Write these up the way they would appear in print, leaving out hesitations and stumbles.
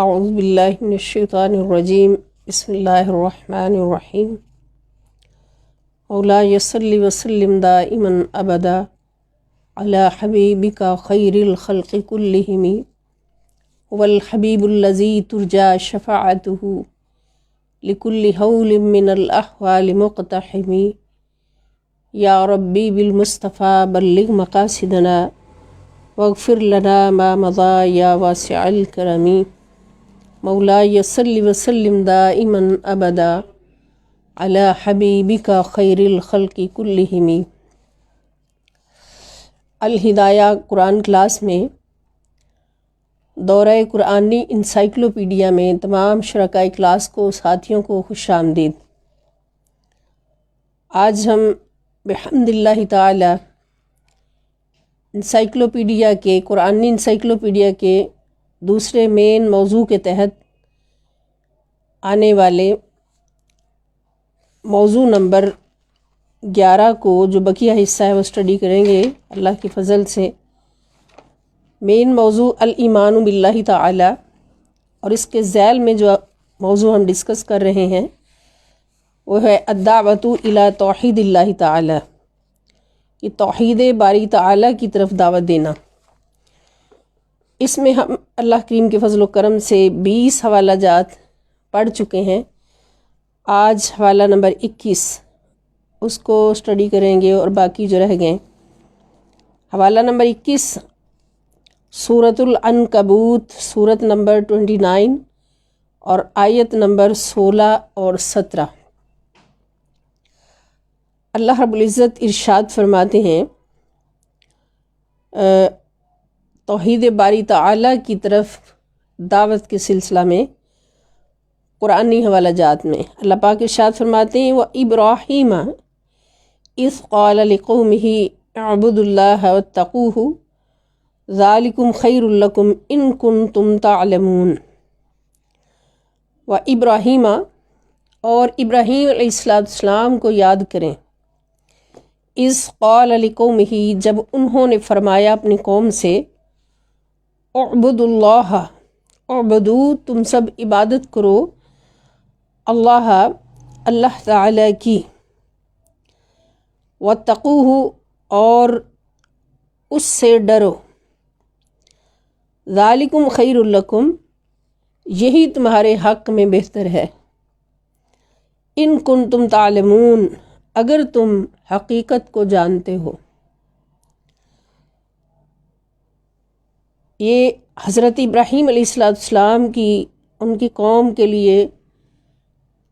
اعوذ باللہ من الشیطان الرجیم بسم اللہ الرحمن الرحیم مولاي صل وسلم دائما ابدا علی حبیبک خیر الخلق کلہم هو الحبیب الذی ترجى شفاعته لكل حول من الاحوال مقتحم یا ربی بالمصطفى بلغ مقاصدنا واغفر لنا ما مضى یا واسع الکرم مولاي صل وسلم دائما ابدا علی حبیبک خیر الخلق کلہم۔ الہدایہ قرآن کلاس میں دورہ قرآنی انسائکلوپیڈیا میں تمام شرکائے کلاس کو ساتھیوں کو خوش آمدید۔ آج ہم بحمد اللہ تعالی انسائکلوپیڈیا کے قرآنی انسائکلوپیڈیا کے دوسرے مین موضوع کے تحت آنے والے موضوع نمبر 11 کو جو بقیہ حصہ ہے وہ اسٹڈی کریں گے اللہ کی فضل سے۔ مین موضوع الایمان باللہ تعالی، اور اس کے ذیل میں جو موضوع ہم ڈسکس کر رہے ہیں وہ ہے الدعوۃ الی توحید اللہ تعالی، کہ توحید باری تعالی کی طرف دعوت دینا۔ اس میں ہم اللہ کریم کے فضل و کرم سے 20 حوالہ جات پڑھ چکے ہیں۔ آج حوالہ نمبر 21 اس کو اسٹڈی کریں گے، اور باقی جو رہ گئے۔ حوالہ نمبر 21 سورۃ العنکبوت، سورت نمبر 29 اور آیت نمبر 16 اور 17۔ اللہ رب العزت ارشاد فرماتے ہیں توحید باری تعالی کی طرف دعوت کے سلسلہ میں قرآنی حوالہ جات میں اللہ پاک ارشاد فرماتے ہیں وَإِبْرَاهِيمَ إِذْ قَالَ لِقَوْمِهِ اعْبُدُوا اللَّهَ وَاتَّقُوهُ ذَلِكُمْ خَيْرٌ لَكُمْ إِن كُنتُمْ تَعْلَمُونَ۔ وَإِبْرَاهِيمَ، اور ابراہیم علیہ السلام کو یاد کریں۔ اذ قال لقومه، جب انہوں نے فرمایا اپنی قوم سے اعبدوا اللہ، اعبدو، تم سب عبادت کرو، اللہ، اللہ تعالی کی، واتقوہ، اور اس سے ڈرو، ذالکم خیر لکم، یہی تمہارے حق میں بہتر ہے، ان کنتم تعلمون، اگر تم حقیقت کو جانتے ہو۔ یہ حضرت ابراہیم علیہ السلام کی ان کی قوم کے لیے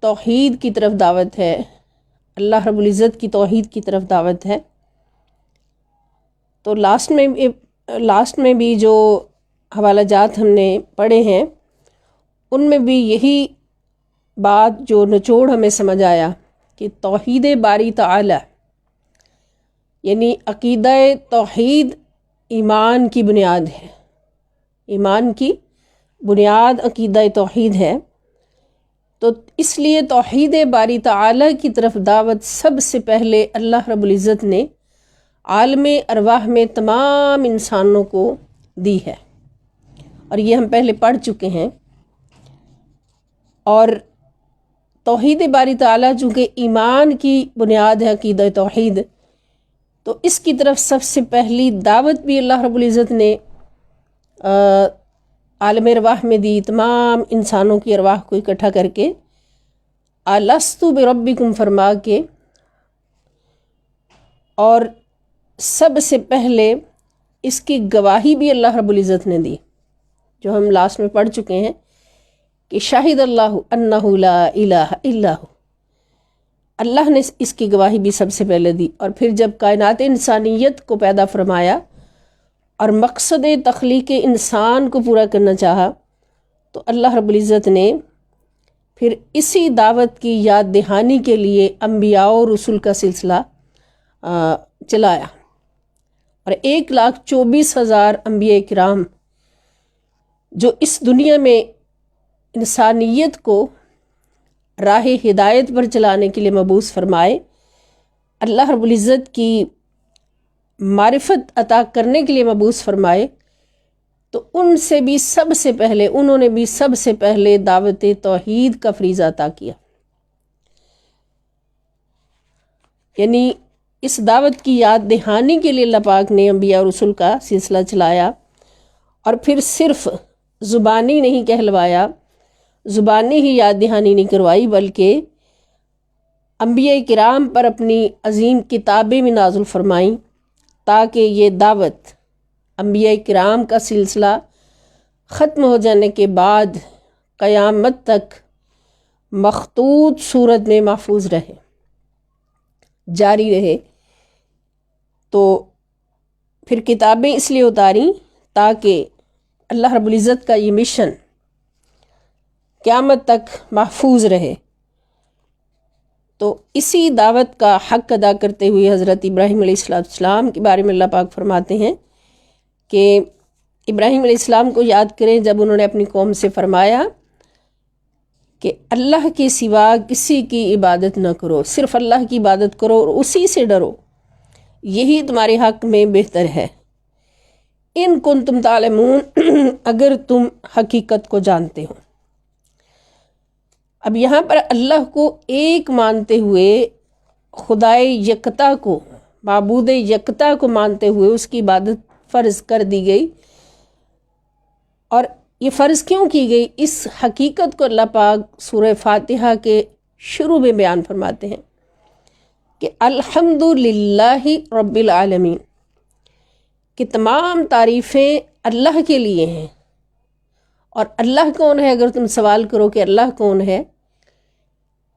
توحید کی طرف دعوت ہے، اللہ رب العزت کی توحید کی طرف دعوت ہے۔ تو لاسٹ میں بھی جو حوالہ جات ہم نے پڑھے ہیں ان میں بھی یہی بات جو نچوڑ ہمیں سمجھ آیا کہ توحید باری تعالی یعنی عقیدہ توحید ایمان کی بنیاد ہے، ایمان کی بنیاد عقیدہ توحید ہے۔ تو اس لیے توحید باری تعالی کی طرف دعوت سب سے پہلے اللہ رب العزت نے عالم ارواح میں تمام انسانوں کو دی ہے، اور یہ ہم پہلے پڑھ چکے ہیں۔ اور توحید باری تعالی چونکہ ایمان کی بنیاد ہے عقیدہ توحید، تو اس کی طرف سب سے پہلی دعوت بھی اللہ رب العزت نے عالم ارواح میں دی، تمام انسانوں کی ارواح کو اکٹھا کر کے الستو بربکم فرما کے، اور سب سے پہلے اس کی گواہی بھی اللہ رب العزت نے دی، جو ہم لاسٹ میں پڑھ چکے ہیں کہ شاہد اللہ انہ لا الہ الا ہو، اللہ نے اس کی گواہی بھی سب سے پہلے دی۔ اور پھر جب کائنات انسانیت کو پیدا فرمایا اور مقصد تخلیق انسان کو پورا کرنا چاہا، تو اللہ رب العزت نے پھر اسی دعوت کی یاد دہانی کے لیے انبیاء و رسول کا سلسلہ چلایا، اور 1,24,000 انبیاء کرام جو اس دنیا میں انسانیت کو راہ ہدایت پر چلانے کے لیے مبعوث فرمائے، اللہ رب العزت کی معرفت عطا کرنے کے لیے مبعوث فرمائے، تو ان سے بھی سب سے پہلے انہوں نے بھی سب سے پہلے دعوت توحید کا فریضہ ادا کیا، یعنی اس دعوت کی یاد دہانی کے لیے اللہ پاک نے انبیاء اور رسول کا سلسلہ چلایا، اور پھر صرف زبانی نہیں کہلوایا، زبانی ہی یاد دہانی نہیں کروائی، بلکہ انبیاء کرام پر اپنی عظیم کتابیں بھی نازل فرمائیں تاکہ یہ دعوت انبیاء کرام کا سلسلہ ختم ہو جانے کے بعد قیامت تک مخطوط صورت میں محفوظ رہے، جاری رہے۔ تو پھر کتابیں اس لیے اتاریں تاکہ اللہ رب العزت کا یہ مشن قیامت تک محفوظ رہے۔ تو اسی دعوت کا حق ادا کرتے ہوئے حضرت ابراہیم علیہ السلام کے بارے میں اللہ پاک فرماتے ہیں کہ ابراہیم علیہ السلام کو یاد کریں جب انہوں نے اپنی قوم سے فرمایا کہ اللہ کے سوا کسی کی عبادت نہ کرو، صرف اللہ کی عبادت کرو اور اسی سے ڈرو، یہی تمہارے حق میں بہتر ہے، ان کنتم تعلمون، اگر تم حقیقت کو جانتے ہو۔ اب یہاں پر اللہ کو ایک مانتے ہوئے، خدائے یکتا کو، معبود یکتا کو مانتے ہوئے اس کی عبادت فرض کر دی گئی۔ اور یہ فرض کیوں کی گئی؟ اس حقیقت کو اللہ پاک سورہ فاتحہ کے شروع میں بیان فرماتے ہیں کہ الحمدللہ رب العالمین، کہ تمام تعریفیں اللہ کے لیے ہیں۔ اور اللہ کون ہے؟ اگر تم سوال کرو کہ اللہ کون ہے،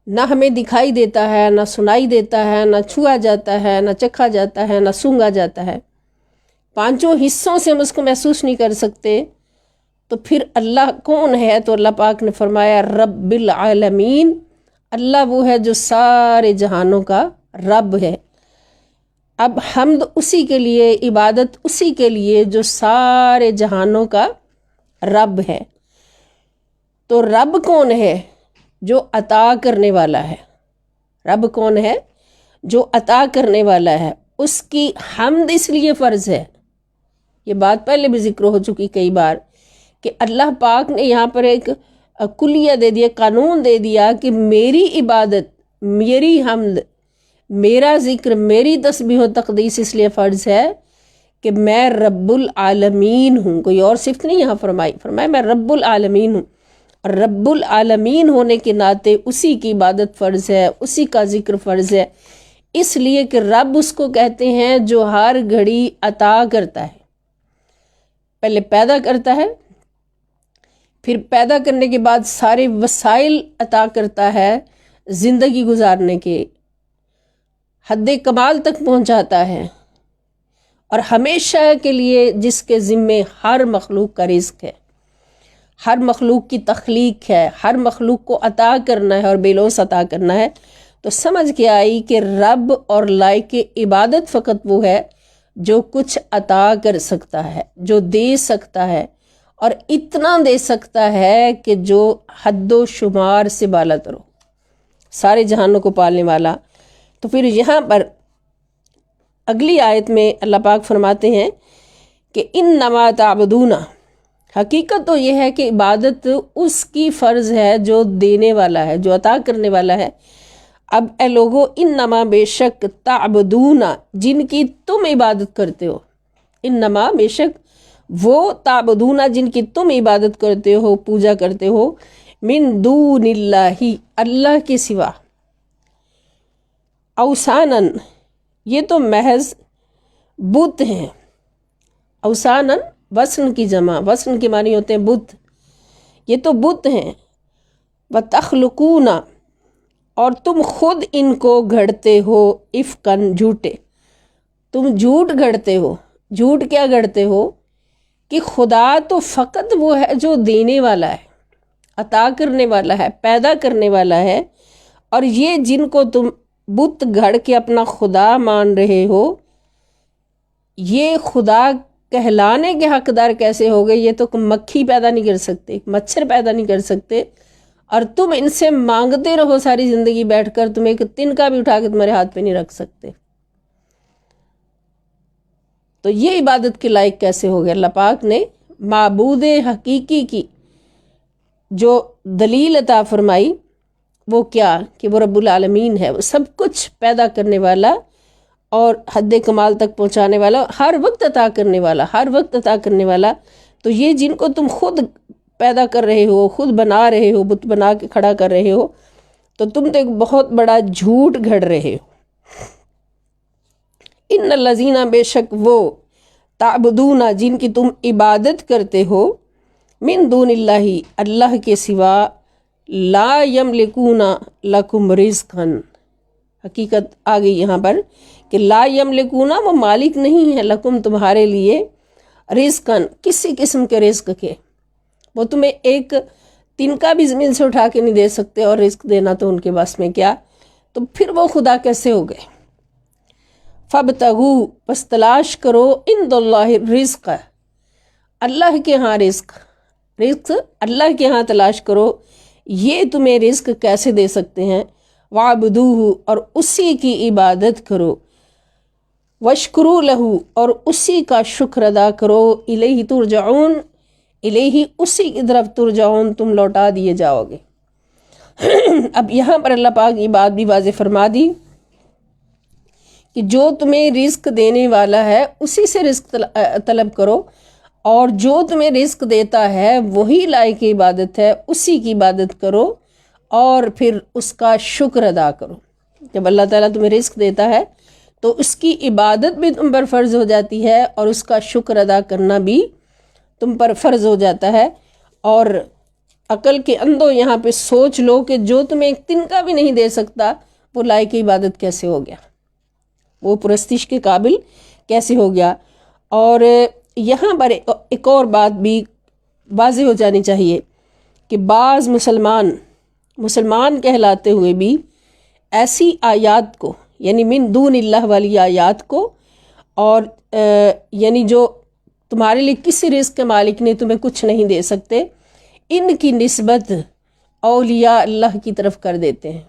نہ ہمیں دکھائی دیتا ہے، نہ سنائی دیتا ہے، نہ چھوا جاتا ہے، نہ چکھا جاتا ہے، نہ سونگا جاتا ہے، پانچوں حصوں سے ہم اس کو محسوس نہیں کر سکتے، تو پھر اللہ کون ہے؟ تو اللہ پاک نے فرمایا رب العالمین، اللہ وہ ہے جو سارے جہانوں کا رب ہے۔ اب حمد اسی کے لیے، عبادت اسی کے لیے جو سارے جہانوں کا رب ہے۔ تو رب کون ہے؟ جو عطا کرنے والا ہے۔ رب کون ہے؟ جو عطا کرنے والا ہے، اس کی حمد اس لیے فرض ہے۔ یہ بات پہلے بھی ذکر ہو چکی کئی بار کہ اللہ پاک نے یہاں پر ایک کلیہ دے دیا، قانون دے دیا کہ میری عبادت، میری حمد، میرا ذکر، میری تسبیح و تقدیس اس لیے فرض ہے کہ میں رب العالمین ہوں۔ کوئی اور صفت نہیں یہاں فرمایا میں رب العالمین ہوں، اور رب العالمین ہونے کے ناطے اسی کی عبادت فرض ہے، اسی کا ذکر فرض ہے، اس لیے کہ رب اس کو کہتے ہیں جو ہر گھڑی عطا کرتا ہے۔ پہلے پیدا کرتا ہے، پھر پیدا کرنے کے بعد سارے وسائل عطا کرتا ہے زندگی گزارنے کے، حد کمال تک پہنچاتا ہے، اور ہمیشہ کے لیے جس کے ذمے ہر مخلوق کا رزق ہے، ہر مخلوق کی تخلیق ہے، ہر مخلوق کو عطا کرنا ہے اور بے لوث عطا کرنا ہے۔ تو سمجھ کے آئی کہ رب اور لائق عبادت فقط وہ ہے جو کچھ عطا کر سکتا ہے، جو دے سکتا ہے، اور اتنا دے سکتا ہے کہ جو حد و شمار سے بالا تر ہو، سارے جہانوں کو پالنے والا۔ تو پھر یہاں پر اگلی آیت میں اللہ پاک فرماتے ہیں کہ انما تعبدون، حقیقت تو یہ ہے کہ عبادت اس کی فرض ہے جو دینے والا ہے، جو عطا کرنے والا ہے۔ اب اے لوگو، انما بے شک، تعبدون جن کی تم عبادت کرتے ہو، انما بے شک وہ، تعبدون جن کی تم عبادت کرتے ہو، پوجا کرتے ہو، من دون اللہ، اللہ کے سوا، اوثانن، یہ تو محض بت ہیں۔ اوثانن وثن کی جمع، وثن کے معنی ہوتے ہیں بت، یہ تو بت ہیں۔ وتخلقون، اور تم خود ان کو گھڑتے ہو، افکن، جھوٹے، تم جھوٹ گھڑتے ہو۔ جھوٹ کیا گھڑتے ہو؟ کہ خدا تو فقط وہ ہے جو دینے والا ہے، عطا کرنے والا ہے، پیدا کرنے والا ہے، اور یہ جن کو تم بت گھڑ کے اپنا خدا مان رہے ہو، یہ خدا کہلانے کے حقدار کیسے ہو گئے؟ یہ تو مکھی پیدا نہیں کر سکتے، مچھر پیدا نہیں کر سکتے، اور تم ان سے مانگتے رہو ساری زندگی بیٹھ کر، تم ایک تنکا بھی اٹھا کے تمہارے ہاتھ پہ نہیں رکھ سکتے۔ تو یہ عبادت کے لائق کیسے ہو گئے؟ اللہ پاک نے معبود حقیقی کی جو دلیل عطا فرمائی وہ کیا کہ وہ رب العالمین ہے، وہ سب کچھ پیدا کرنے والا اور حد کمال تک پہنچانے والا، ہر وقت عطا کرنے والا، ہر وقت عطا کرنے والا۔ تو یہ جن کو تم خود پیدا کر رہے ہو، خود بنا رہے ہو، بت بنا کے کھڑا کر رہے ہو، تو تم تو ایک بہت بڑا جھوٹ گھڑ رہے ہو۔ ان الذین، بے شک وہ، تعبدون، جن کی تم عبادت کرتے ہو، من دون اللہ، اللہ کے سوا، لا یملکون لکم رزقا، حقیقت آ گئی یہاں پر کہ لا یملکون، وہ مالک نہیں ہے، لکم، تمہارے لیے، رزقا، کسی قسم کے رزق کے، وہ تمہیں ایک تنکا بھی زمین سے اٹھا کے نہیں دے سکتے، اور رزق دینا تو ان کے بس میں کیا، تو پھر وہ خدا کیسے ہو گئے؟ فابتغوا، پس تلاش کرو، عند اللہ الرزق، اللہ کے ہاں رزق اللہ کے ہاں تلاش کرو، یہ تمہیں رزق کیسے دے سکتے ہیں؟ وعبدوہ، اور اسی کی عبادت کرو، واشکروا لہ، اور اسی کا شکر ادا کرو، الیہ ترجعون، الیہ، اسی کی طرف، ترجعون، تم لوٹا دیے جاؤ گے۔ اب یہاں پر اللہ پاک یہ بات بھی واضح فرما دی کہ جو تمہیں رزق دینے والا ہے اسی سے رزق طلب کرو، اور جو تمہیں رزق دیتا ہے وہی لائق عبادت ہے، اسی کی عبادت کرو، اور پھر اس کا شکر ادا کرو۔ جب اللہ تعالیٰ تمہیں رزق دیتا ہے تو اس کی عبادت بھی تم پر فرض ہو جاتی ہے، اور اس کا شکر ادا کرنا بھی تم پر فرض ہو جاتا ہے۔ اور عقل کے اندھو یہاں پہ سوچ لو کہ جو تمہیں ایک تنکا بھی نہیں دے سکتا وہ لائق عبادت کیسے ہو گیا، وہ پرستش کے قابل کیسے ہو گیا۔ اور یہاں پر ایک اور بات بھی واضح ہو جانی چاہیے کہ بعض مسلمان کہلاتے ہوئے بھی ایسی آیات کو، یعنی من دون اللہ والی آیات کو، اور یعنی جو تمہارے لیے کسی رزق کے مالک نے تمہیں کچھ نہیں دے سکتے، ان کی نسبت اولیاء اللہ کی طرف کر دیتے ہیں،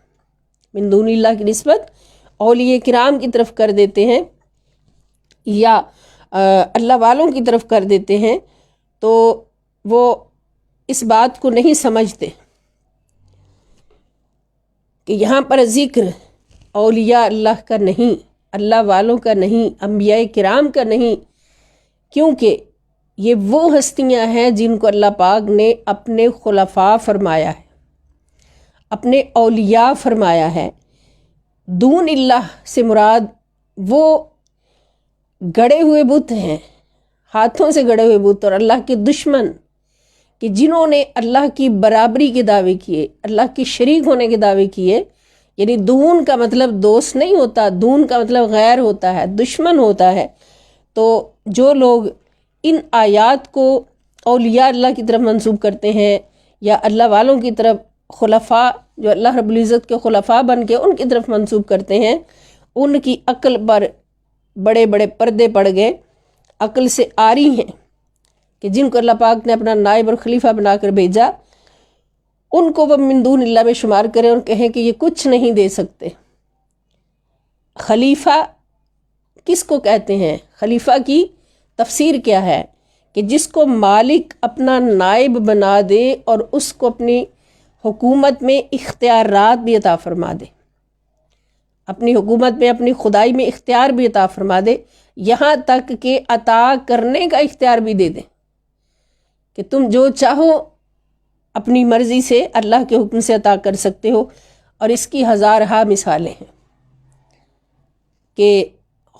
من دون اللہ کی نسبت اولیاء کرام کی طرف کر دیتے ہیں، یا اللہ والوں کی طرف کر دیتے ہیں، تو وہ اس بات کو نہیں سمجھتے کہ یہاں پر ذکر اولیاء اللہ کا نہیں، اللہ والوں کا نہیں، انبیاء کرام کا نہیں، کیونکہ یہ وہ ہستیاں ہیں جن کو اللہ پاک نے اپنے خلفاء فرمایا ہے، اپنے اولیاء فرمایا ہے۔ دون اللہ سے مراد وہ گڑے ہوئے بت ہیں، ہاتھوں سے گڑے ہوئے بت، اور اللہ کے دشمن کہ جنہوں نے اللہ کی برابری کے دعوے کیے، اللہ کی شریک ہونے کے دعوے کیے۔ یعنی دون کا مطلب دوست نہیں ہوتا، دون کا مطلب غیر ہوتا ہے، دشمن ہوتا ہے۔ تو جو لوگ ان آیات کو اولیاء اللہ کی طرف منسوب کرتے ہیں، یا اللہ والوں کی طرف، خلفاء جو اللہ رب العزت کے خلفاء بن کے ان کی طرف منسوب کرتے ہیں، ان کی عقل پر بڑے بڑے پردے پڑ گئے، عقل سے عاری ہیں، کہ جن کو اللہ پاک نے اپنا نائب اور خلیفہ بنا کر بھیجا، ان کو وہ من دون اللہ میں شمار کریں اور کہیں کہ یہ کچھ نہیں دے سکتے۔ خلیفہ کس کو کہتے ہیں؟ خلیفہ کی تفسیر کیا ہے؟ کہ جس کو مالک اپنا نائب بنا دے اور اس کو اپنی حکومت میں اختیارات بھی عطا فرما دے، اپنی حکومت میں، اپنی خدائی میں اختیار بھی عطا فرما دے، یہاں تک کہ عطا کرنے کا اختیار بھی دے دے کہ تم جو چاہو اپنی مرضی سے اللہ کے حکم سے عطا کر سکتے ہو۔ اور اس کی ہزارہا مثالیں ہیں کہ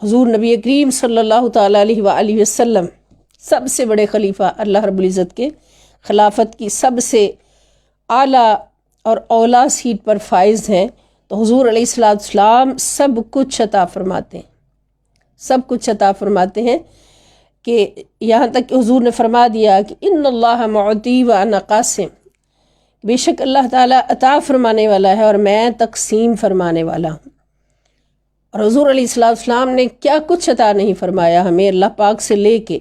حضور نبی کریم صلی اللہ تعالیٰ علیہ وآلہ وسلم سب سے بڑے خلیفہ، اللہ رب العزت کے خلافت کی سب سے اعلیٰ اور اولیٰ سیٹ پر فائز ہیں، تو حضور علیہ السلام سب کچھ عطا فرماتے ہیں، سب کچھ عطا فرماتے ہیں، کہ یہاں تک کہ حضور نے فرما دیا کہ ان اللہ معطی وانا قاسم، بے شک اللہ تعالیٰ عطا فرمانے والا ہے اور میں تقسیم فرمانے والا ہوں۔ اور حضور علیہ السلام نے کیا کچھ عطا نہیں فرمایا ہمیں، اللہ پاک سے لے کے،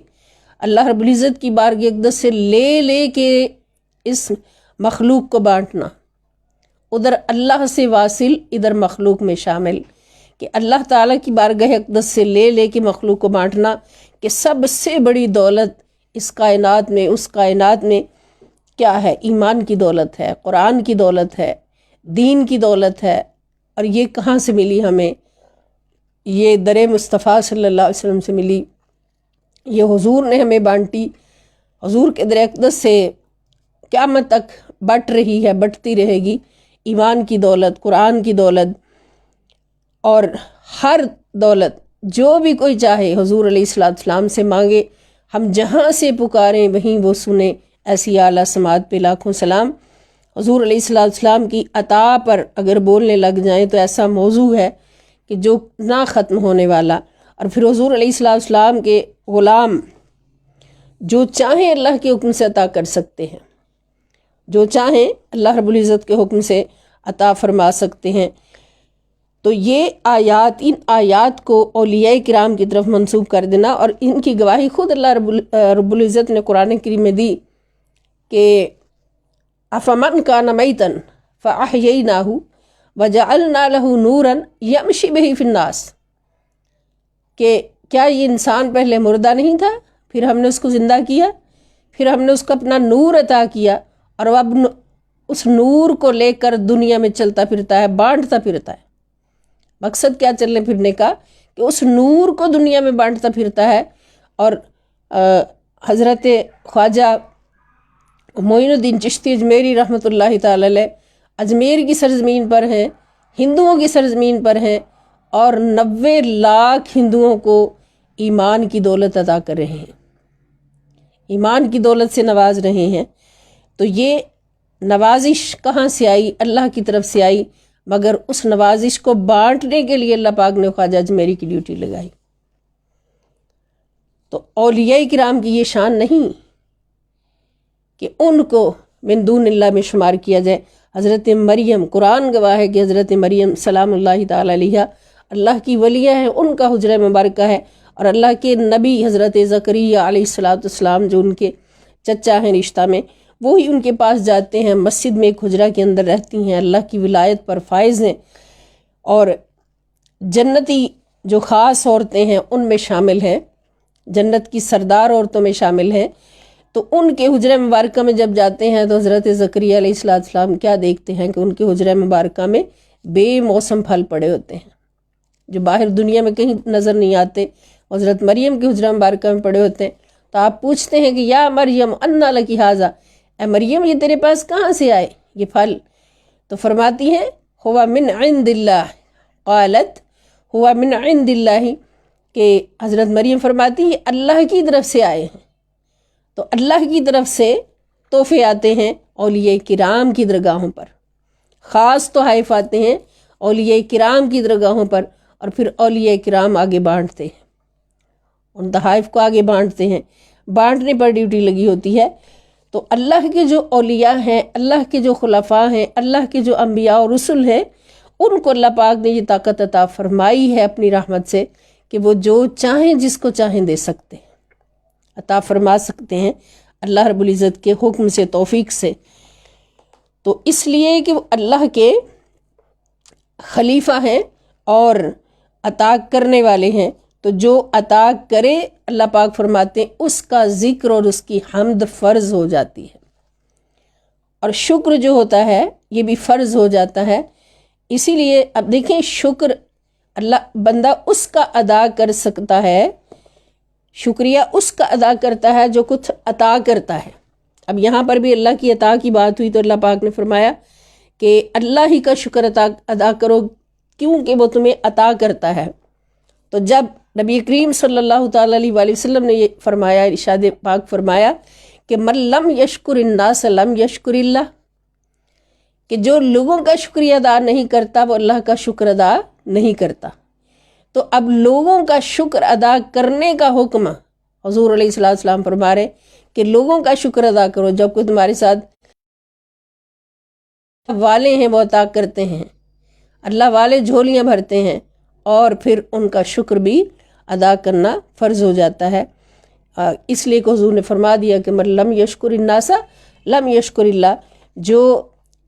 اللہ رب العزت کی بارگاہ اقدس سے لے کے اس مخلوق کو بانٹنا، ادھر اللہ سے واصل، ادھر مخلوق میں شامل، کہ اللہ تعالیٰ کی بارگاہ اقدس سے لے کے مخلوق کو بانٹنا، کہ سب سے بڑی دولت اس کائنات میں اس کائنات میں کیا ہے؟ ایمان کی دولت ہے، قرآن کی دولت ہے، دین کی دولت ہے. اور یہ کہاں سے ملی ہمیں؟ یہ در مصطفیٰ صلی اللہ علیہ وسلم سے ملی، یہ حضور نے ہمیں بانٹی. حضور کے در اقدس سے قیامت تک بٹ رہی ہے، بٹتی رہے گی. ایمان کی دولت، قرآن کی دولت، اور ہر دولت جو بھی کوئی چاہے حضور علیہ السلام سے مانگے. ہم جہاں سے پکاریں وہیں وہ سنیں، ایسی اعلیٰ سماعت پہ لاکھوں سلام. حضور علیہ السلام کی عطا پر اگر بولنے لگ جائیں تو ایسا موضوع ہے کہ جو نہ ختم ہونے والا. اور پھر حضور علیہ السلام کے غلام جو چاہیں اللہ کے حکم سے عطا کر سکتے ہیں، جو چاہیں اللہ رب العزت کے حکم سے عطا فرما سکتے ہیں. تو یہ آیات، ان آیات کو اولیاء کرام کی طرف منسوب کر دینا، اور ان کی گواہی خود اللہ رب العزت نے قرآن کریم میں دی کہ افمن کان میتا فاحییناہ وجعلنا لہ نورا یمشی بہ فی الناس، کہ کیا یہ انسان پہلے مردہ نہیں تھا، پھر ہم نے اس کو زندہ کیا، پھر ہم نے اس کو اپنا نور عطا کیا، اور وہ اب اس نور کو لے کر دنیا میں چلتا پھرتا ہے، بانٹتا پھرتا ہے. مقصد کیا چلنے پھرنے کا؟ کہ اس نور کو دنیا میں بانٹتا پھرتا ہے. اور حضرت خواجہ معین الدین چشتی اجمیری رحمۃ اللہ تعالی علیہ اجمیر کی سرزمین پر ہیں، ہندوؤں کی سرزمین پر ہیں، اور 90 لاکھ ہندوؤں کو ایمان کی دولت عطا کر رہے ہیں، ایمان کی دولت سے نواز رہے ہیں. تو یہ نوازش کہاں سے آئی؟ اللہ کی طرف سے آئی، مگر اس نوازش کو بانٹنے کے لیے اللہ پاک نے خواجہ اجمیری کی ڈیوٹی لگائی. تو اولیاء کرام کی یہ شان نہیں کہ ان کو من دون اللہ میں شمار کیا جائے. حضرت مریم، قرآن گواہ ہے کہ حضرت مریم سلام اللہ تعالی علیہ اللہ کی ولیہ ہے، ان کا حجرہ مبارکہ ہے. اور اللہ کے نبی حضرت زکریا علیہ السلام جو ان کے چچا ہیں رشتہ میں، وہی ان کے پاس جاتے ہیں، مسجد میں ایک حجرہ کے اندر رہتی ہیں، اللہ کی ولایت پر فائز ہیں، اور جنتی جو خاص عورتیں ہیں ان میں شامل ہیں، جنت کی سردار عورتوں میں شامل ہیں. تو ان کے حجرہ مبارکہ میں جب جاتے ہیں تو حضرت زکریا علیہ السلام کیا دیکھتے ہیں کہ ان کے حجرہ مبارکہ میں بے موسم پھل پڑے ہوتے ہیں جو باہر دنیا میں کہیں نظر نہیں آتے. حضرت مریم کے حجرہ مبارکہ میں پڑے ہوتے ہیں. تو آپ پوچھتے ہیں کہ یا مریم انا لکی ھذا، اے مریم یہ تیرے پاس کہاں سے آئے یہ پھل؟ تو فرماتی ہیں ہوا من عند اللہ، قالت ہوا من عند اللہ، کہ حضرت مریم فرماتی ہیں اللہ کی طرف سے آئے ہیں. تو اللہ کی طرف سے تحفے آتے ہیں اولیاء کرام کی درگاہوں پر، خاص تحائف آتے ہیں اولیاء کرام کی درگاہوں پر، اور پھر اولیاء کرام آگے بانٹتے ہیں، ان تحائف کو آگے بانٹتے ہیں، بانٹنے پر ڈیوٹی لگی ہوتی ہے. تو اللہ کے جو اولیاء ہیں، اللہ کے جو خلفاء ہیں، اللہ کے جو انبیاء اور رسل ہیں، ان کو اللہ پاک نے یہ طاقت عطا فرمائی ہے اپنی رحمت سے کہ وہ جو چاہیں جس کو چاہیں دے سکتے ہیں، عطا فرما سکتے ہیں اللہ رب العزت کے حکم سے، توفیق سے. تو اس لیے کہ وہ اللہ کے خلیفہ ہیں اور عطا کرنے والے ہیں، تو جو عطا کرے اللہ پاک فرماتے ہیں اس کا ذکر اور اس کی حمد فرض ہو جاتی ہے، اور شکر جو ہوتا ہے یہ بھی فرض ہو جاتا ہے. اسی لیے اب دیکھیں شکر اللہ بندہ اس کا ادا کر سکتا ہے، شکریہ اس کا ادا کرتا ہے جو کچھ عطا کرتا ہے. اب یہاں پر بھی اللہ کی عطا کی بات ہوئی تو اللہ پاک نے فرمایا کہ اللہ ہی کا شکر ادا کرو کیونکہ وہ تمہیں عطا کرتا ہے. تو جب نبی کریم صلی اللہ تعالی علیہ وآلہ وسلم نے یہ فرمایا، ارشاد پاک فرمایا کہ من لم یشکر الناس لم یشکر اللہ، کہ جو لوگوں کا شکریہ ادا نہیں کرتا وہ اللہ کا شکر ادا نہیں کرتا. تو اب لوگوں کا شکر ادا کرنے کا حکم حضور علیہ السلام فرما رہے کہ لوگوں کا شکر ادا کرو. جب کوئی تمہارے ساتھ والے ہیں وہ عطا کرتے ہیں، اللہ والے جھولیاں بھرتے ہیں، اور پھر ان کا شکر بھی ادا کرنا فرض ہو جاتا ہے. اس لیے کہ حضور نے فرما دیا کہ من لم یشکر الناس لم یشکر اللہ، جو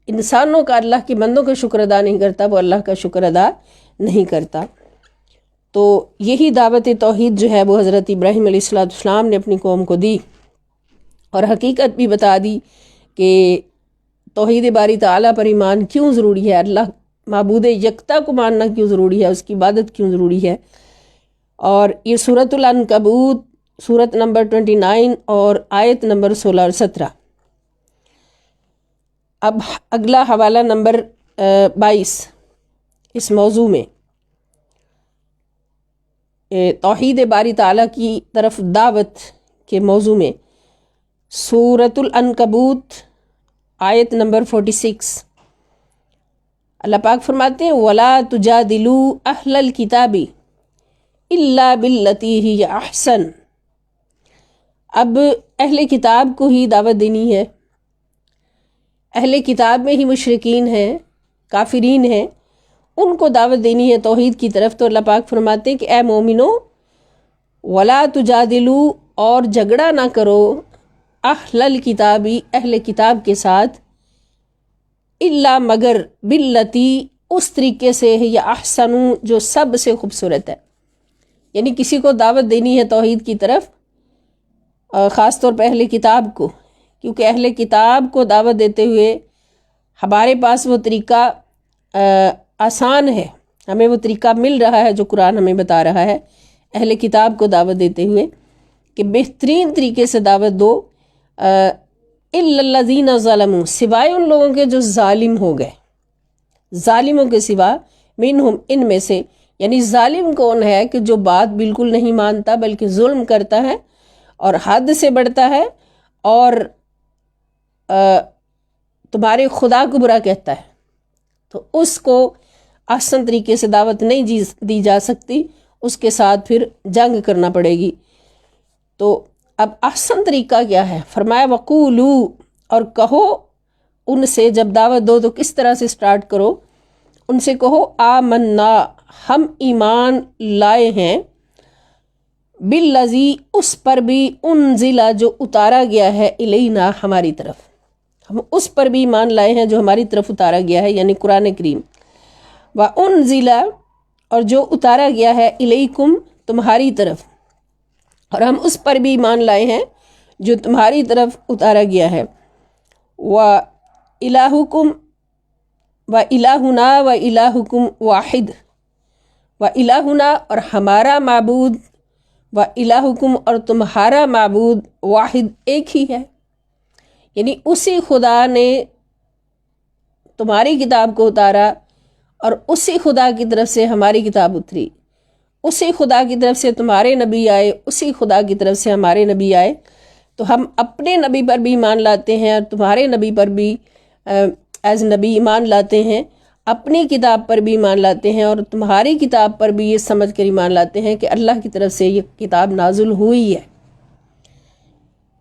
انسانوں کا، اللہ کے بندوں کا شکر ادا نہیں کرتا وہ اللہ کا شکر ادا نہیں کرتا. تو یہی دعوت توحید جو ہے وہ حضرت ابراہیم علیہ السلام نے اپنی قوم کو دی. اور حقیقت بھی بتا دی کہ توحید باری تعالیٰ پر ایمان کیوں ضروری ہے، اللہ معبود یکتا کو ماننا کیوں ضروری ہے، اس کی عبادت کیوں ضروری ہے۔ اور یہ سورۃ العنکبوت سورت نمبر 29 اور آیت نمبر 16 اور 17۔ اب اگلا حوالہ نمبر 22 اس موضوع میں، توحید باری تعالیٰ کی طرف دعوت کے موضوع میں، سورۃ العنکبوت آیت نمبر 46۔ اللہ پاک فرماتے ہیں وَلَا تُجَادِلُوا أَهْلَ الْكِتَابِ إِلَّا بِالَّتِي هِيَ أَحْسَنُ۔ اب اہل کتاب کو ہی دعوت دینی ہے، اہل کتاب میں ہی مشرکین ہیں، کافرین ہیں، ان کو دعوت دینی ہے توحید کی طرف۔ تو اللہ پاک فرماتے ہیں کہ اے مومنو وَلَا تُجَادِلُوا، اور جھگڑا نہ کرو، اہل الکتابی، اہل کتاب کے ساتھ، الا مگر باللتی، اس طریقے سے یا احسن، جو سب سے خوبصورت ہے۔ یعنی کسی کو دعوت دینی ہے توحید کی طرف، خاص طور پہ اہل کتاب کو، کیونکہ اہل کتاب کو دعوت دیتے ہوئے ہمارے پاس وہ طریقہ آسان ہے، ہمیں وہ طریقہ مل رہا ہے جو قرآن ہمیں بتا رہا ہے اہل کتاب کو دعوت دیتے ہوئے، کہ بہترین طریقے سے دعوت دو، الا الذین ظلموا، سوائے ان لوگوں کے جو ظالم ہو گئے، ظالموں کے سوا، منہم، ان میں سے، یعنی ظالم کون ہے کہ جو بات بالکل نہیں مانتا بلکہ ظلم کرتا ہے اور حد سے بڑھتا ہے اور تمہارے خدا کو برا کہتا ہے، تو اس کو احسن طریقے سے دعوت نہیں دی جا سکتی، اس کے ساتھ پھر جنگ کرنا پڑے گی۔ تو اب احسن طریقہ کیا ہے؟ فرمایا وقولو، اور کہو ان سے، جب دعوت دو تو کس طرح سے سٹارٹ کرو؟ ان سے کہو آمنا، ہم ایمان لائے ہیں، بالذی، اس پر بھی، انزل، جو اتارا گیا ہے، الینا، ہماری طرف، ہم اس پر بھی ایمان لائے ہیں جو ہماری طرف اتارا گیا ہے، یعنی قرآن کریم، وانزل، اور جو اتارا گیا ہے، الیکم، تمہاری طرف، اور ہم اس پر بھی ایمان لائے ہیں جو تمہاری طرف اتارا گیا ہے، وَإِلَٰهُكُمْ وَإِلَٰهُنَا وَإِلَٰهُكُمْ وَاحِدٌ، وَإِلَٰهُنَا، اور ہمارا معبود، وَإِلَٰهُكُمْ، اور تمہارا معبود، واحد، ایک ہی ہے، یعنی اسی خدا نے تمہاری کتاب کو اتارا اور اسی خدا کی طرف سے ہماری کتاب اتری، اسی خدا کی طرف سے تمہارے نبی آئے، اسی خدا کی طرف سے ہمارے نبی آئے، تو ہم اپنے نبی پر بھی ایمان لاتے ہیں اور تمہارے نبی پر بھی ایز نبی ایمان لاتے ہیں، اپنی کتاب پر بھی ایمان لاتے ہیں، اور تمہاری کتاب پر بھی یہ سمجھ کر ایمان لاتے ہیں کہ اللہ کی طرف سے یہ کتاب نازل ہوئی ہے،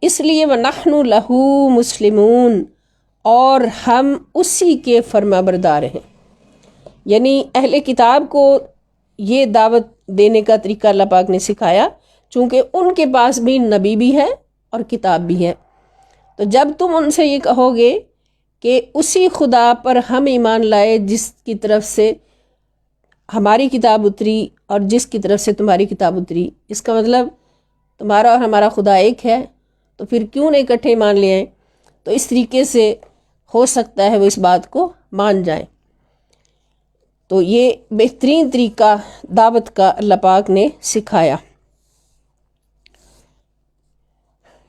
اس لیے وَنَحْنُ لَهُ مُسْلِمُونَ، اور ہم اسی کے فرما بردار ہیں۔ یعنی اہل کتاب کو یہ دعوت دینے کا طریقہ اللہ پاک نے سکھایا، چونکہ ان کے پاس بھی نبی بھی ہے اور کتاب بھی ہے، تو جب تم ان سے یہ کہو گے کہ اسی خدا پر ہم ایمان لائے جس کی طرف سے ہماری کتاب اتری اور جس کی طرف سے تمہاری کتاب اتری، اس کا مطلب تمہارا اور ہمارا خدا ایک ہے، تو پھر کیوں نہیں اکٹھے مان لے آئیں؟ تو اس طریقے سے ہو سکتا ہے وہ اس بات کو مان جائیں۔ تو یہ بہترین طریقہ دعوت کا اللہ پاک نے سکھایا،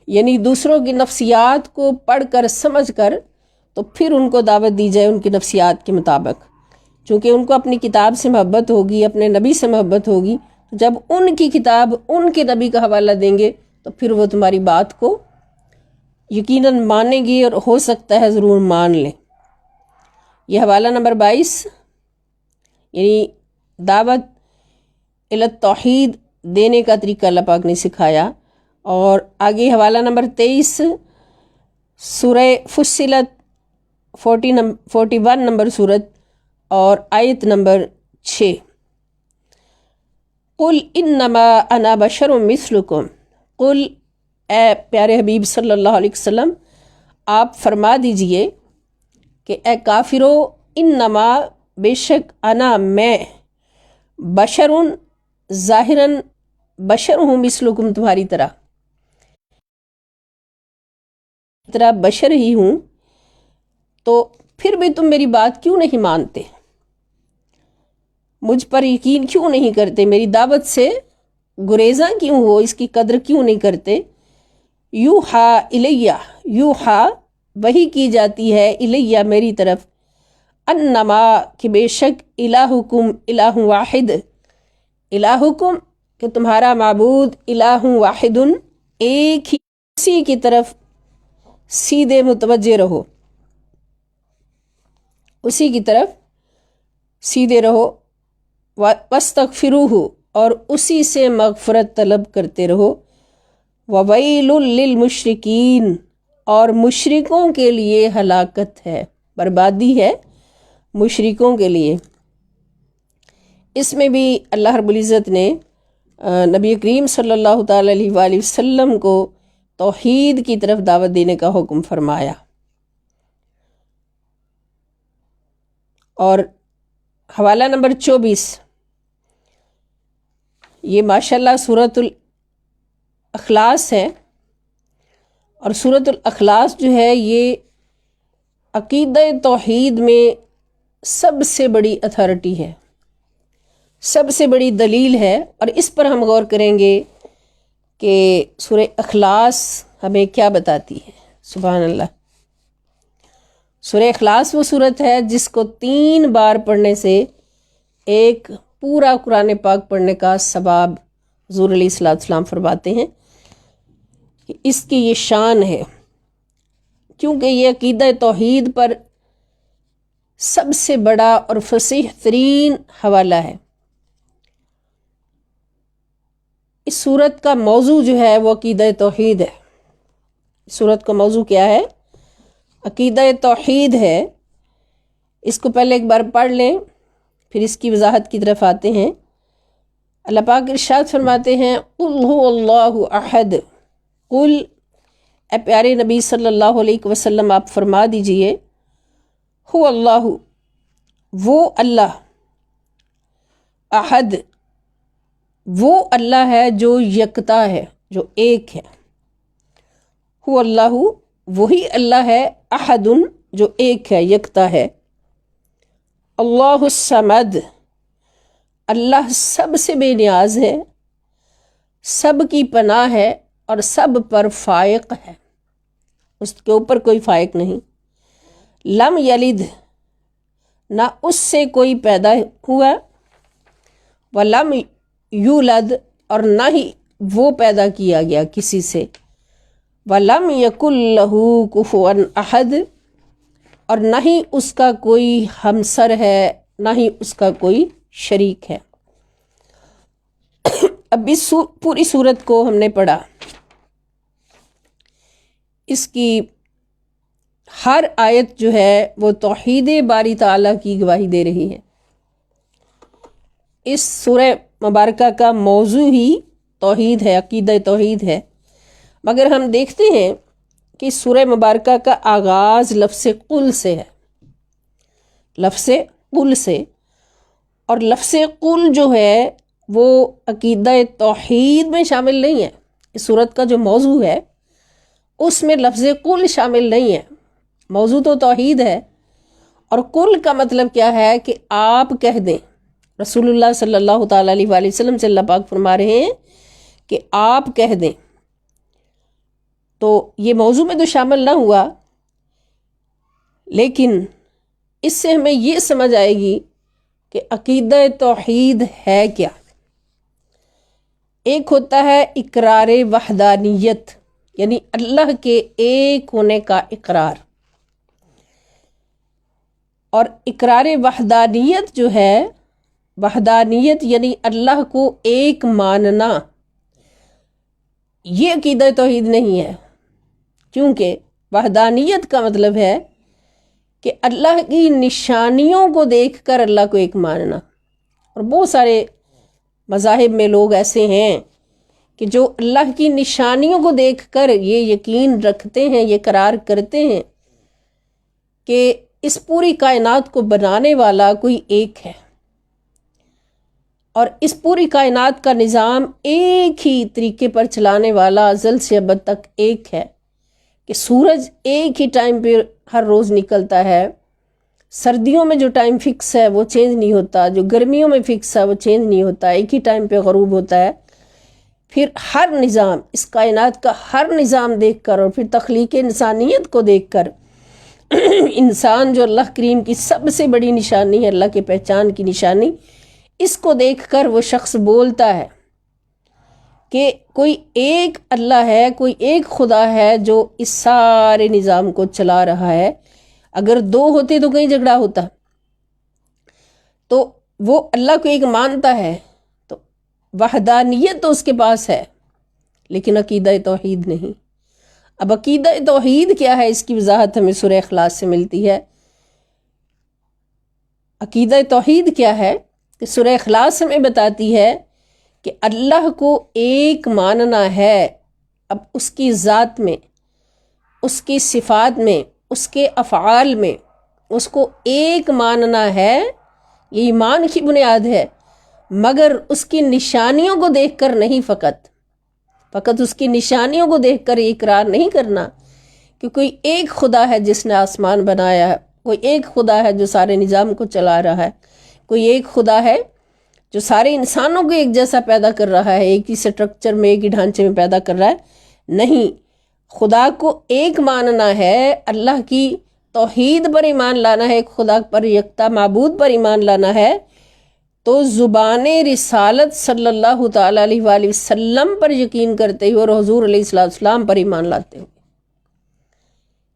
یعنی دوسروں کی نفسیات کو پڑھ کر سمجھ کر تو پھر ان کو دعوت دی جائے ان کی نفسیات کے مطابق، چونکہ ان کو اپنی کتاب سے محبت ہوگی، اپنے نبی سے محبت ہوگی، جب ان کی کتاب ان کے نبی کا حوالہ دیں گے تو پھر وہ تمہاری بات کو یقیناً مانیں گی، اور ہو سکتا ہے ضرور مان لیں۔ یہ حوالہ نمبر 22 یعنی دعوت الی التوحید دینے کا طریقہ اللہ پاک نے سکھایا۔ اور آگے حوالہ نمبر 23 سورہ فصلت 41 نمبر سورت اور آیت نمبر 6، قل انما انا بشر مثلکم، قل، اے پیارے حبیب صلی اللہ علیہ وسلم آپ فرما دیجئے کہ اے کافرو، انما، بے شک، انا، میں، بشرن، ظاہراً بشر ہوں، مثلکم، تمہاری طرح، طرح بشر ہی ہوں، تو پھر بھی تم میری بات کیوں نہیں مانتے؟ مجھ پر یقین کیوں نہیں کرتے؟ میری دعوت سے گریزاں کیوں ہو؟ اس کی قدر کیوں نہیں کرتے؟ یوحا الیہ، یوحا وحی کی جاتی ہے، الیہ میری طرف، انما کہ بے شک، الہکم الہ واحد، الہکم کہ تمہارا معبود، الہ واحد ایک ہی، اسی کی طرف سیدھے متوجہ رہو، اسی کی طرف سیدھے رہو، واستغفروہ اور اسی سے مغفرت طلب کرتے رہو، وویل للمشرکین اور مشرکوں کے لیے ہلاکت ہے، بربادی ہے مشرکوں کے لیے۔ اس میں بھی اللہ رب العزت نے نبی کریم صلی اللہ تعالی علیہ وآلہ وسلم کو توحید کی طرف دعوت دینے کا حکم فرمایا۔ اور حوالہ نمبر 24، یہ ماشاءاللہ سورۃ الاخلاص ہے، اور سورۃ الاخلاص جو ہے یہ عقیدہ توحید میں سب سے بڑی اتھارٹی ہے، سب سے بڑی دلیل ہے، اور اس پر ہم غور کریں گے کہ سورہ اخلاص ہمیں کیا بتاتی ہے۔ سبحان اللہ، سورہ اخلاص وہ صورت ہے جس کو 3 بار پڑھنے سے ایک پورا قرآن پاک پڑھنے کا ثواب حضور علیہ السلام فرماتے ہیں کہ اس کی یہ شان ہے، کیونکہ یہ عقیدہ توحید پر سب سے بڑا اور فصیح ترین حوالہ ہے۔ اس سورت کا موضوع جو ہے وہ عقیدہ توحید ہے۔ اس سورت کا موضوع کیا ہے؟ عقیدہ توحید ہے۔ اس کو پہلے ایک بار پڑھ لیں، پھر اس کی وضاحت کی طرف آتے ہیں۔ اللہ پاک ارشاد فرماتے ہیں، قل هو اللہ احد، قل، اے پیارے نبی صلی اللہ علیہ وسلم آپ فرما دیجئے، هو اللہ، وہ اللہ، احد، وہ اللہ ہے جو یکتا ہے، جو ایک ہے، هو اللہ، وہی اللہ ہے، احد جو ایک ہے، یکتا ہے، اللہ الصمد، اللہ سب سے بے نیاز ہے، سب کی پناہ ہے اور سب پر فائق ہے، اس کے اوپر کوئی فائق نہیں، لم یلد، نہ اس سے کوئی پیدا ہوا، ولم یولد، اور نہ ہی وہ پیدا کیا گیا کسی سے، وَلَمْ يَكُنْ لَهُ كُفُوًا أَحَدٌ، اور نہ ہی اس کا کوئی ہمسر ہے، نہ ہی اس کا کوئی شریک ہے۔ اب اس پوری سورت کو ہم نے پڑھا، اس کی ہر آیت جو ہے وہ توحید باری تعالیٰ کی گواہی دے رہی ہے۔ اس سورہ مبارکہ کا موضوع ہی توحید ہے، عقیدہ توحید ہے، مگر ہم دیکھتے ہیں کہ سورہ مبارکہ کا آغاز لفظ قل سے ہے، لفظ قل سے، اور لفظ قل جو ہے وہ عقیدہ توحید میں شامل نہیں ہے۔ اس سورت کا جو موضوع ہے اس میں لفظ قل شامل نہیں ہے، موضوع تو توحید ہے، اور قل کا مطلب کیا ہے کہ آپ کہہ دیں۔ رسول اللہ صلی اللہ تعالیٰ علیہ وآلہ وسلم سے اللہ پاک فرما رہے ہیں کہ آپ کہہ دیں، تو یہ موضوع میں تو شامل نہ ہوا، لیکن اس سے ہمیں یہ سمجھ آئے گی کہ عقیدہ توحید ہے کیا۔ ایک ہوتا ہے اقرار وحدانیت، یعنی اللہ کے ایک ہونے کا اقرار، اور اقرار وحدانیت جو ہے، وحدانیت یعنی اللہ کو ایک ماننا، یہ عقیدہ توحید نہیں ہے، کیونکہ وحدانیت کا مطلب ہے کہ اللہ کی نشانیوں کو دیکھ کر اللہ کو ایک ماننا، اور بہت سارے مذاہب میں لوگ ایسے ہیں کہ جو اللہ کی نشانیوں کو دیکھ کر یہ یقین رکھتے ہیں، یہ قرار کرتے ہیں کہ اس پوری کائنات کو بنانے والا کوئی ایک ہے، اور اس پوری کائنات کا نظام ایک ہی طریقے پر چلانے والا ازل سے ابد تک ایک ہے، کہ سورج ایک ہی ٹائم پہ ہر روز نکلتا ہے، سردیوں میں جو ٹائم فکس ہے وہ چینج نہیں ہوتا، جو گرمیوں میں فکس ہے وہ چینج نہیں ہوتا، ایک ہی ٹائم پہ غروب ہوتا ہے۔ پھر ہر نظام، اس کائنات کا ہر نظام دیکھ کر اور پھر تخلیق انسانیت کو دیکھ کر، انسان جو اللہ کریم کی سب سے بڑی نشانی ہے، اللہ کے پہچان کی نشانی، اس کو دیکھ کر وہ شخص بولتا ہے کہ کوئی ایک اللہ ہے، کوئی ایک خدا ہے جو اس سارے نظام کو چلا رہا ہے۔ اگر دو ہوتے تو کہیں جھگڑا ہوتا، تو وہ اللہ کو ایک مانتا ہے، تو وحدانیت تو اس کے پاس ہے، لیکن عقیدہ توحید نہیں۔ اب عقیدہ توحید کیا ہے، اس کی وضاحت ہمیں سورہ اخلاص سے ملتی ہے۔ عقیدہ توحید کیا ہے کہ سورہ اخلاص ہمیں بتاتی ہے کہ اللہ کو ایک ماننا ہے، اب اس کی ذات میں، اس کی صفات میں، اس کے افعال میں، اس کو ایک ماننا ہے، یہ ایمان کی بنیاد ہے، مگر اس کی نشانیوں کو دیکھ کر نہیں، فقط اس کی نشانیوں کو دیکھ کر یہ اقرار نہیں کرنا کہ کوئی ایک خدا ہے جس نے آسمان بنایا ہے، کوئی ایک خدا ہے جو سارے نظام کو چلا رہا ہے، کوئی ایک خدا ہے جو سارے انسانوں کو ایک جیسا پیدا کر رہا ہے، ایک ہی سٹرکچر میں، ایک ہی ڈھانچے میں پیدا کر رہا ہے۔ نہیں، خدا کو ایک ماننا ہے، اللہ کی توحید پر ایمان لانا ہے، ایک خدا پر یکتا معبود پر ایمان لانا ہے، تو زبان رسالت صلی اللہ تعالیٰ علیہ وآلہ وسلم پر یقین کرتے ہوئے اور حضور علیہ السلام پر ایمان لاتے ہوئے۔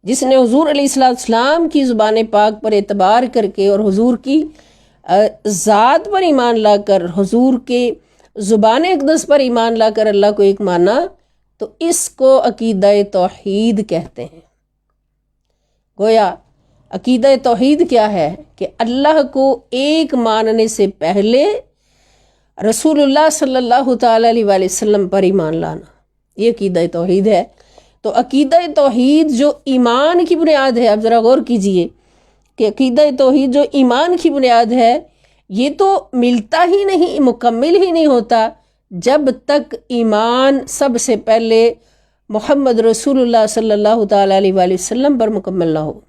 جس نے حضور علیہ السلام کی زبان پاک پر اعتبار کر کے اور حضور کی ذات پر ایمان لا کر، حضور کے زبان اقدس پر ایمان لا کر اللہ کو ایک مانا، تو اس کو عقیدہ توحید کہتے ہیں۔ گویا عقیدہ توحید کیا ہے کہ اللہ کو ایک ماننے سے پہلے رسول اللہ صلی اللہ تعالیٰ علیہ وآلہ وسلم پر ایمان لانا، یہ عقیدہ توحید ہے۔ تو عقیدہ توحید جو ایمان کی بنیاد ہے، اب ذرا غور کیجئے کہ عقیدہ توحید جو ایمان کی بنیاد ہے، یہ تو ملتا ہی نہیں، مکمل ہی نہیں ہوتا جب تک ایمان سب سے پہلے محمد رسول اللہ صلی اللہ تعالیٰ علیہ وآلہ وسلم پر مکمل نہ ہو۔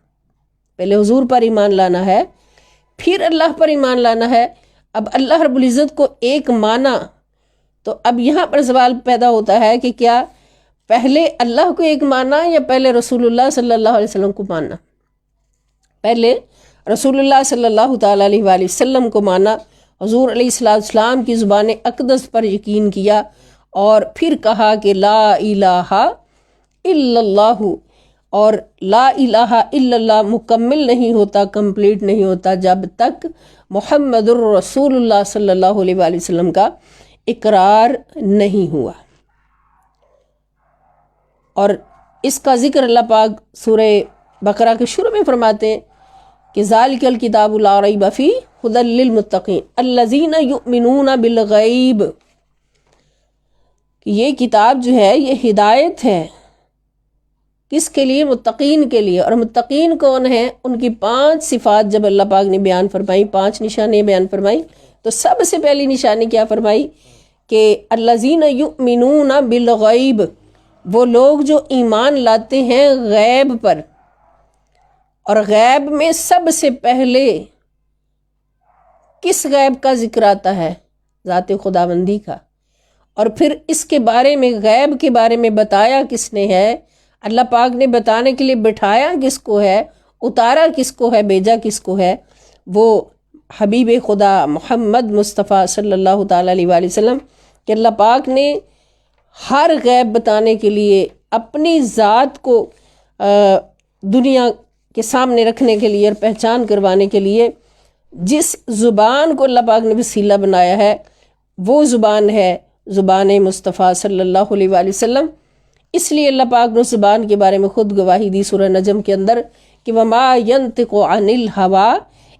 پہلے حضور پر ایمان لانا ہے، پھر اللہ پر ایمان لانا ہے۔ اب اللہ رب العزت کو ایک مانا، تو اب یہاں پر سوال پیدا ہوتا ہے کہ کیا پہلے اللہ کو ایک مانا یا پہلے رسول اللہ صلی اللہ علیہ وسلم کو مانا؟ پہلے رسول اللہ صلی اللہ تعالیٰ علیہ وآلہ وسلم کو مانا، حضور علیہ السلام کی زبان اقدس پر یقین کیا، اور پھر کہا کہ لا الہ الا اللہ، اور لا الہ الا اللہ مکمل نہیں ہوتا، کمپلیٹ نہیں ہوتا جب تک محمد الرسول اللہ صلی اللہ علیہ وآلہ وسلم کا اقرار نہیں ہوا۔ اور اس کا ذکر اللہ پاک سورہ بقرہ کے شروع میں فرماتے ہیں کہ ذالک الکتاب لا ریب فیہ ھدی للمتقین الذین یؤمنون بالغیب، کہ یہ کتاب جو ہے یہ ہدایت ہے، کس کے لیے؟ متقین کے لیے۔ اور متقین کون ہیں؟ ان کی 5 صفات جب اللہ پاک نے بیان فرمائی، 5 نشانیاں بیان فرمائی، تو سب سے پہلی نشانی کیا فرمائی کہ الذین یؤمنون بالغیب، وہ لوگ جو ایمان لاتے ہیں غیب پر، اور غیب میں سب سے پہلے کس غیب کا ذکر آتا ہے؟ ذات خداوندی کا۔ اور پھر اس کے بارے میں، غیب کے بارے میں بتایا کس نے ہے؟ اللہ پاک نے بتانے کے لیے بٹھایا کس کو ہے؟ اتارا کس کو ہے؟ بھیجا کس کو ہے؟ وہ حبیب خدا محمد مصطفیٰ صلی اللہ تعالیٰ علیہ وآلہ وسلم، کہ اللہ پاک نے ہر غیب بتانے کے لیے، اپنی ذات کو دنیا کے سامنے رکھنے کے لیے اور پہچان کروانے کے لیے جس زبان کو اللہ پاک نے وسیلہ بنایا ہے، وہ زبان ہے زبان مصطفیٰ صلی اللہ علیہ وآلہ وسلم۔ اس لیے اللہ پاک نے اس زبان کے بارے میں خود گواہی دی سورہ نجم کے اندر کہ وَمَا يَنْطِقُ عَنِ الْهَوَىٰ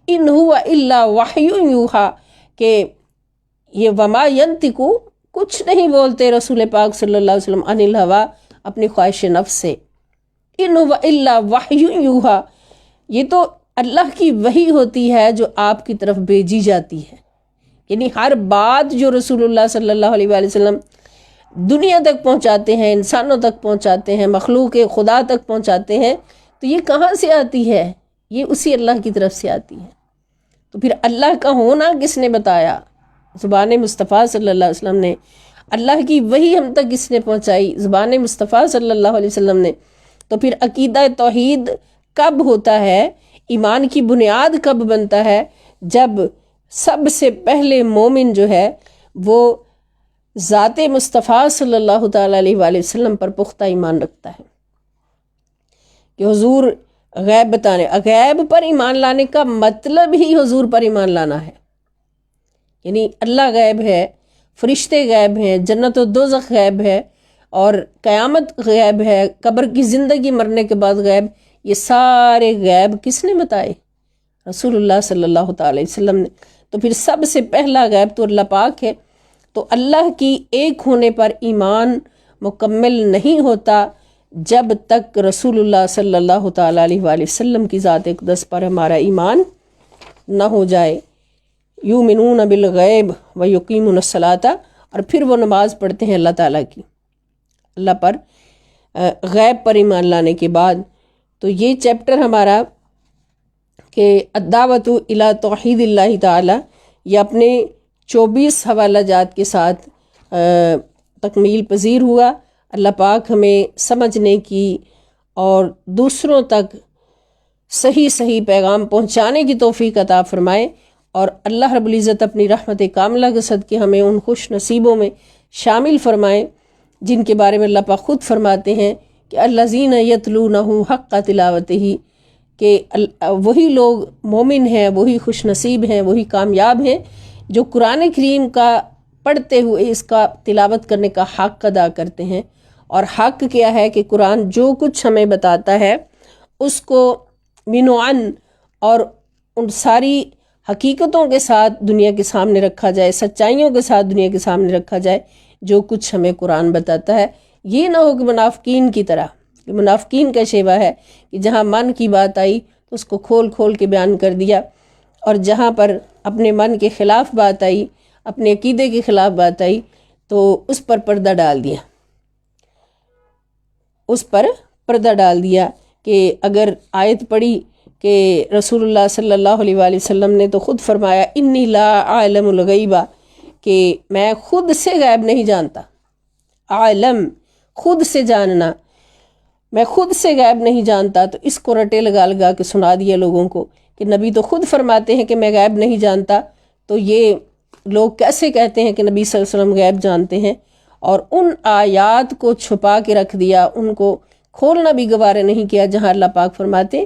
إِنْ هُوَ إِلَّا وَحْيٌ يُوحَىٰ، کہ یہ وَمَا يَنْطِقُ، کچھ نہیں بولتے رسول پاک صلی اللہ علیہ وسلم، عن الہوا، اپنی خواہش نفس سے، ان هو الا وحی یوحا، یہ تو اللہ کی وحی ہوتی ہے جو آپ کی طرف بھیجی جاتی ہے۔ یعنی ہر بات جو رسول اللہ صلی اللہ علیہ وآلہ وسلم دنیا تک پہنچاتے ہیں، انسانوں تک پہنچاتے ہیں، مخلوق خدا تک پہنچاتے ہیں، تو یہ کہاں سے آتی ہے؟ یہ اسی اللہ کی طرف سے آتی ہے۔ تو پھر اللہ کا ہونا کس نے بتایا؟ زبان مصطفیٰ صلی اللہ علیہ وسلم نے۔ اللہ کی وحی ہم تک کس نے پہنچائی؟ زبان مصطفیٰ صلی اللہ علیہ وسلم نے۔ تو پھر عقیدہ توحید کب ہوتا ہے، ایمان کی بنیاد کب بنتا ہے؟ جب سب سے پہلے مومن جو ہے وہ ذات مصطفیٰ صلی اللہ تعالیٰ علیہ وآلہ وسلم پر پختہ ایمان رکھتا ہے کہ حضور غیب بتانے، غیب پر ایمان لانے کا مطلب ہی حضور پر ایمان لانا ہے۔ یعنی اللہ غیب ہے، فرشتے غیب ہیں، جنت و دوزخ غیب ہے، اور قیامت غیب ہے، قبر کی زندگی، مرنے کے بعد غیب، یہ سارے غیب کس نے بتائے؟ رسول اللہ صلی اللہ تعالی وسلم نے۔ تو پھر سب سے پہلا غیب تو اللہ پاک ہے۔ تو اللہ کی ایک ہونے پر ایمان مکمل نہیں ہوتا جب تک رسول اللہ صلی اللہ تعالی علیہ وآلہ وسلم کی ذات اقدس پر ہمارا ایمان نہ ہو جائے۔ یؤمنون بالغیب ویقیمون الصلاۃ، اور پھر وہ نماز پڑھتے ہیں اللہ تعالیٰ کی، اللہ پر غیب پر ایمان لانے کے بعد۔ تو یہ چیپٹر ہمارا کہ الدعوۃ الی توحید اللہ تعالی، یہ اپنے 24 حوالہ جات کے ساتھ تکمیل پذیر ہوا۔ اللہ پاک ہمیں سمجھنے کی اور دوسروں تک صحیح پیغام پہنچانے کی توفیق عطا فرمائے، اور اللہ رب العزت اپنی رحمت کاملہ کے صدقے ہمیں ان خوش نصیبوں میں شامل فرمائے جن کے بارے میں اللہ پاک خود فرماتے ہیں کہ الذین یتلونہ حق تلاوتہ، کہ وہی لوگ مومن ہیں، وہی خوش نصیب ہیں، وہی کامیاب ہیں جو قرآن کریم کا پڑھتے ہوئے اس کا تلاوت کرنے کا حق ادا کرتے ہیں۔ اور حق کیا ہے کہ قرآن جو کچھ ہمیں بتاتا ہے اس کو منعن اور ان ساری حقیقتوں کے ساتھ دنیا کے سامنے رکھا جائے، سچائیوں کے ساتھ دنیا کے سامنے رکھا جائے جو کچھ ہمیں قرآن بتاتا ہے۔ یہ نہ ہو کہ منافقین کی طرح، کہ منافقین کا شیوہ ہے کہ جہاں من کی بات آئی تو اس کو کھول کے بیان کر دیا، اور جہاں پر اپنے من کے خلاف بات آئی، اپنے عقیدے کے خلاف بات آئی تو اس پر پردہ ڈال دیا کہ اگر آیت پڑھی کہ رسول اللہ صلی اللہ علیہ وآلہ وسلم نے تو خود فرمایا انی لا اعلم الغیب، کہ میں خود سے غیب نہیں جانتا۔ عالم خود سے جاننا، میں خود سے غیب نہیں جانتا، تو اس کو رٹے لگا کے سنا دیا لوگوں کو کہ نبی تو خود فرماتے ہیں کہ میں غیب نہیں جانتا، تو یہ لوگ کیسے کہتے ہیں کہ نبی صلی اللہ علیہ وسلم غیب جانتے ہیں؟ اور ان آیات کو چھپا کے رکھ دیا، ان کو کھولنا بھی گوارا نہیں کیا جہاں اللہ پاک فرماتے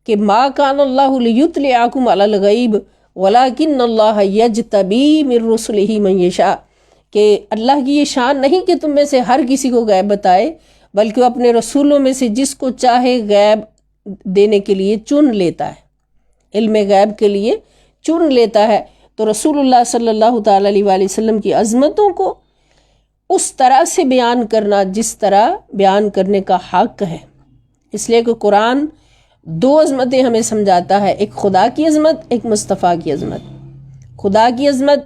کہ ما کان اللہ لیطلعکم علی الغیب ولکن اللہ یجتبی من رسلہ من یشاء، کہ اللہ کی یہ شان نہیں کہ تم میں سے ہر کسی کو غیب بتائے، بلکہ وہ اپنے رسولوں میں سے جس کو چاہے غیب دینے کے لیے چن لیتا ہے، علم غیب کے لیے چن لیتا ہے۔ تو رسول اللہ صلی اللہ تعالی علیہ وآلہ وسلم کی عظمتوں کو اس طرح سے بیان کرنا جس طرح بیان کرنے کا حق ہے، اس لیے کہ قرآن دو عظمتیں ہمیں سمجھاتا ہے، ایک خدا کی عظمت، ایک مصطفیٰ کی عظمت۔ خدا کی عظمت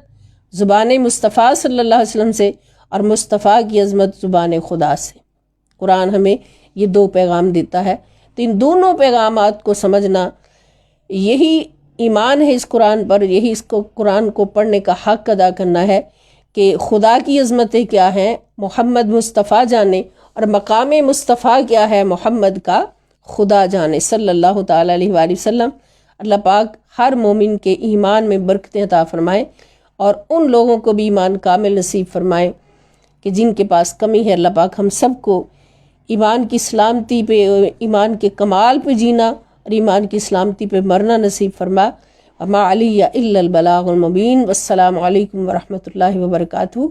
زبان مصطفیٰ صلی اللہ علیہ وسلم سے، اور مصطفیٰ کی عظمت زبان خدا سے۔ قرآن ہمیں یہ دو پیغام دیتا ہے، تو ان دونوں پیغامات کو سمجھنا، یہی ایمان ہے اس قرآن پر، یہی اس کو قرآن کو پڑھنے کا حق ادا کرنا ہے کہ خدا کی عظمتیں کیا ہیں محمد مصطفیٰ جانے، اور مقام مصطفیٰ کیا ہے محمد کا خدا جانے صلی اللہ تعالی علیہ وآلہ وسلم۔ اللہ پاک ہر مومن کے ایمان میں برکتیں عطا فرمائے، اور ان لوگوں کو بھی ایمان کامل نصیب فرمائے کہ جن کے پاس کمی ہے۔ اللہ پاک ہم سب کو ایمان کی سلامتی پہ، ایمان کے کمال پہ جینا اور ایمان کی سلامتی پہ مرنا نصیب فرما۔ وما علی الا البلاغ المبین۔ والسلام علیکم ورحمۃ اللہ وبرکاتہ۔